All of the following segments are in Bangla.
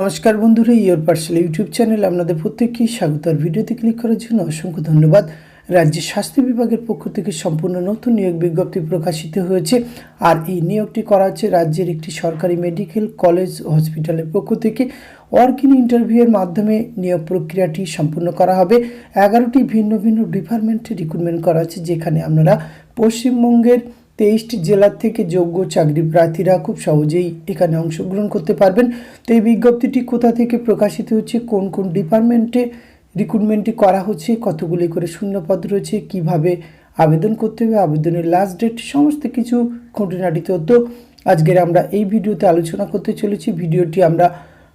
নমস্কার বন্ধুরা, ইয়োর পার্সেল ইউটিউব চ্যানেল আপনাদের প্রত্যেককেই স্বাগত। আর ভিডিওতে ক্লিক করার জন্য অসংখ্য ধন্যবাদ। রাজ্যের স্বাস্থ্য বিভাগের পক্ষ থেকে সম্পূর্ণ নতুন নিয়োগ বিজ্ঞপ্তি প্রকাশিত হয়েছে। আর এই নিয়োগটি করা হচ্ছে রাজ্যের একটি সরকারি মেডিকেল কলেজ ও হসপিটালের পক্ষ থেকে। ওয়ার্ক ইন ইন্টারভিউয়ের মাধ্যমে নিয়োগ প্রক্রিয়াটি সম্পূর্ণ করা হবে। 11টি ভিন্ন ভিন্ন ডিপার্টমেন্টে রিক্রুটমেন্ট করা হচ্ছে, যেখানে আপনারা পশ্চিমবঙ্গের 23টি জেলার থেকে যোগ্য চাকরি প্রার্থীরা খুব সহজেই এখানে অংশগ্রহণ করতে পারবেন। তো এই বিজ্ঞপ্তিটি কোথা থেকে প্রকাশিত হচ্ছে, কোন কোন ডিপার্টমেন্টে রিক্রুটমেন্টটি করা হচ্ছে, কতগুলি করে শূন্যপদ রয়েছে, কিভাবে আবেদন করতে হবে, আবেদনের লাস্ট ডেট, সমস্ত কিছু খুঁটিনাটি তথ্য আজকের আমরা এই ভিডিওতে আলোচনা করতে চলেছি। ভিডিওটি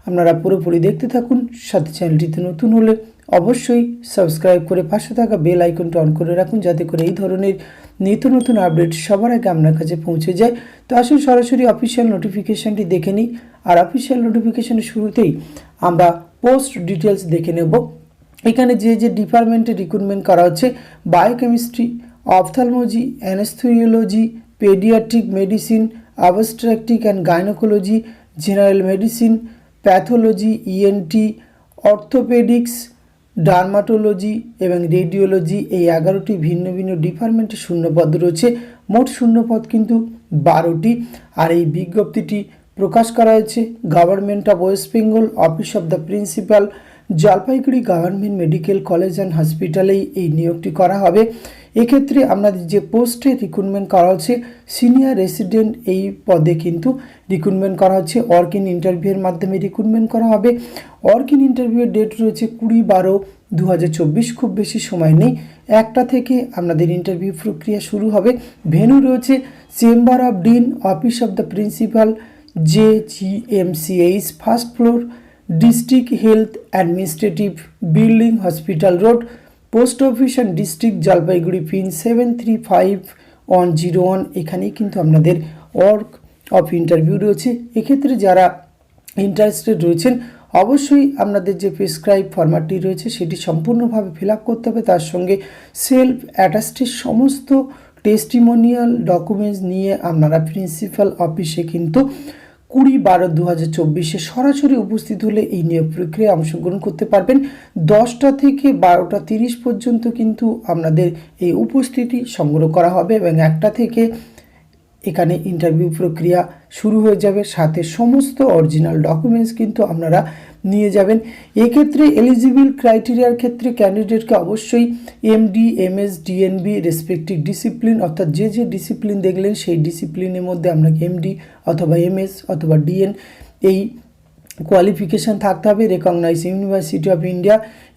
আপনারা পুরোপুরি দেখতে থাকুন। সাথে চ্যানেলটিতে নতুন হলে অবশ্যই সাবস্ক্রাইব করে পাশে থাকা বেল আইকনটা অন করে রাখুন, যাতে করে এই ধরনের নিত্য নতুন আপডেট সবার আগে আপনার কাছে পৌঁছে যায়। তো আসুন সরাসরি অফিসিয়াল নোটিফিকেশানটি দেখে নিই। আর অফিসিয়াল নোটিফিকেশানের শুরুতেই আমরা পোস্ট ডিটেলস দেখে নেব। এখানে যে ডিপার্টমেন্টে রিক্রুটমেন্ট করা হচ্ছে, biochemistry, ophthalmology, anaesthesiology, paediatric medicine, obstetric and gynaecology, general medicine, pathology, ENT, orthopaedics, dermatology এবং রেডিওলজি, এই 11টি ভিন্ন ভিন্ন ডিপার্টমেন্টে শূন্যপদ রয়েছে। মোট শূন্যপদ কিন্তু 12টি। আর এই বিজ্ঞপ্তিটি প্রকাশ করা হয়েছে government of West Bengal, office of the principal, Jalpaiguri government medical college and হসপিটালেই এই নিয়োগটি করা হবে। এক্ষেত্রে আপনাদের যে পোস্টে রিক্রুটমেন্ট করা হচ্ছে সিনিয়র রেসিডেন্ট, এই পদে কিন্তু রিক্রুটমেন্ট করা হচ্ছে। ওয়ার্ক ইন ইন্টারভিউয়ের মাধ্যমে রিক্রুটমেন্ট করা হবে। ওয়ার্ক ইন ইন্টারভিউয়ের ডেট রয়েছে 20/12/2024, খুব বেশি সময় নেই। 1টা থেকে আপনাদের ইন্টারভিউ প্রক্রিয়া শুরু হবে। ভেন্যু রয়েছে chamber of dean, office of the principal, JGMCH, first floor, district health administrative building, hospital road, post office and district Jalpaiguri, pin 735101। এখানেই কিন্তু আপনাদের ওয়ার্ক অফ ইন্টারভিউ রয়েছে। এক্ষেত্রে যারা ইন্টারেস্টেড রয়েছেন অবশ্যই আপনাদের যে প্রেসক্রাইব ফরম্যাটটি রয়েছে সেটি সম্পূর্ণভাবে ফিল আপ করতে হবে। তার সঙ্গে সেলফ অ্যাটাস্টেড সমস্ত টেস্টিমোনিয়াল ডকুমেন্টস নিয়ে আপনারা প্রিন্সিপাল অফিসে কিন্তু 20/12/2024 সরাসরি উপস্থিত হলে এই নিয়োগ প্রক্রিয়ায় অংশগ্রহণ করতে পারবেন। 10টা থেকে 12:30 পর্যন্ত কিন্তু আপনাদের এই উপস্থিতি সংগ্রহ করা হবে এবং 1টা থেকে এখানে ইন্টারভিউ প্রক্রিয়া শুরু হয়ে যাবে। সাথে সমস্ত অরিজিনাল ডকুমেন্টস কিন্তু আপনারা নিয়ে যাবেন। এক্ষেত্রে এলিজিবল ক্রাইটেরিয়ার ক্ষেত্রে ক্যান্ডিডেটকে অবশ্যই MD, MS, DNB respective discipline, অর্থাৎ যে ডিসিপ্লিন দেখলেন সেই ডিসিপ্লিনের মধ্যে আপনাকে MD অথবা MS অথবা DN এই কোয়ালিফিকেশান থাকতে হবে। রেকগনাইজ ইউনিভার্সিটি অফ ইন্ডিয়া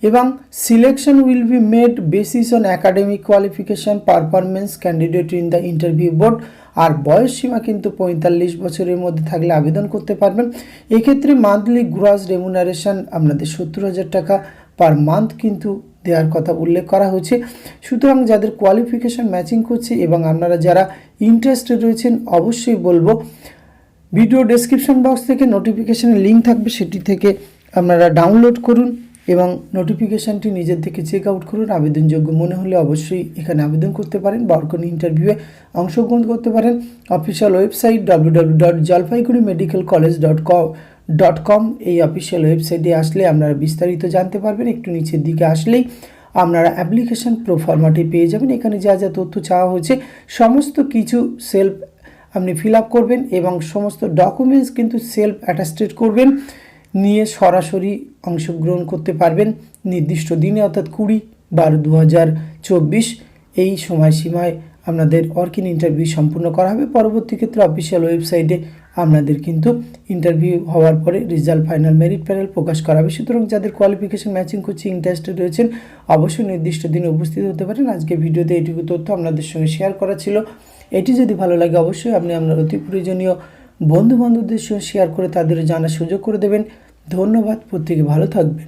এবং selection will be made basis on academic qualification performance candidate in the interview board. আর বয়স সীমা কিন্তু 45 বছরের মধ্যে থাকলে আবেদন করতে পারবেন। এক্ষেত্রে মান্থলি গ্রস রেমুনারেশন আপনাদের 70,000 টাকা পার মান্থ কিন্তু দেওয়ার কথা উল্লেখ করা হয়েছে। সুতরাং যাদের কোয়ালিফিকেশান ম্যাচিং করছে এবং আপনারা যারা ইন্টারেস্টেড রয়েছেন অবশ্যই বলবো ভিডিও ডেসক্রিপশন বক্স থেকে নোটিফিকেশানের লিঙ্ক থাকবে, সেটি থেকে আপনারা ডাউনলোড করুন এবং নোটিফিকেশানটি নিজের থেকে চেক আউট করুন। আবেদনযোগ্য মনে হলে অবশ্যই এখানে আবেদন করতে পারেন বা কোনো ইন্টারভিউয়ে অংশগ্রহণ করতে পারেন। অফিসিয়াল ওয়েবসাইট www.jalpaiguri.medical.college.com, এই অফিসিয়াল ওয়েবসাইটে আসলে আপনারা বিস্তারিত জানতে পারবেন। একটু নিচের দিকে আসলেই আপনারা অ্যাপ্লিকেশান প্রো ফরম্যাটে পেয়ে যাবেন। এখানে যা তথ্য চাওয়া হয়েছে সমস্ত কিছু সেলফ আপনি ফিল আপ করবেন এবং সমস্ত ডকুমেন্টস কিন্তু সেলফ অ্যাটাস্টেড করবেন, নিয়ে সরাসরি অংশগ্রহণ করতে পারবেন নির্দিষ্ট দিনে, অর্থাৎ 20/12/2024 এই সময়সীমায় আপনাদের ওয়ার্ক ইন ইন্টারভিউ সম্পূর্ণ করা হবে। পরবর্তী ক্ষেত্রে অফিসিয়াল ওয়েবসাইটে আপনাদের কিন্তু ইন্টারভিউ হওয়ার পরে রেজাল্ট ফাইনাল মেরিট প্যানেল প্রকাশ করা হবে। সুতরাং যাদের কোয়ালিফিকেশান ম্যাচিং করছে, ইন্টারেস্টেড রয়েছেন অবশ্যই নির্দিষ্ট দিনে উপস্থিত হতে পারেন। আজকে ভিডিওতে এইটুকু তথ্য আপনাদের সঙ্গে শেয়ার করা ছিল। এটি যদি ভালো লাগে অবশ্যই আপনি আপনার অতি প্রয়োজনীয় বন্ধুবান্ধবদের সঙ্গে শেয়ার করে তাদেরও জানার সুযোগ করে দেবেন। ধন্যবাদ, প্রত্যেকে ভালো থাকবেন।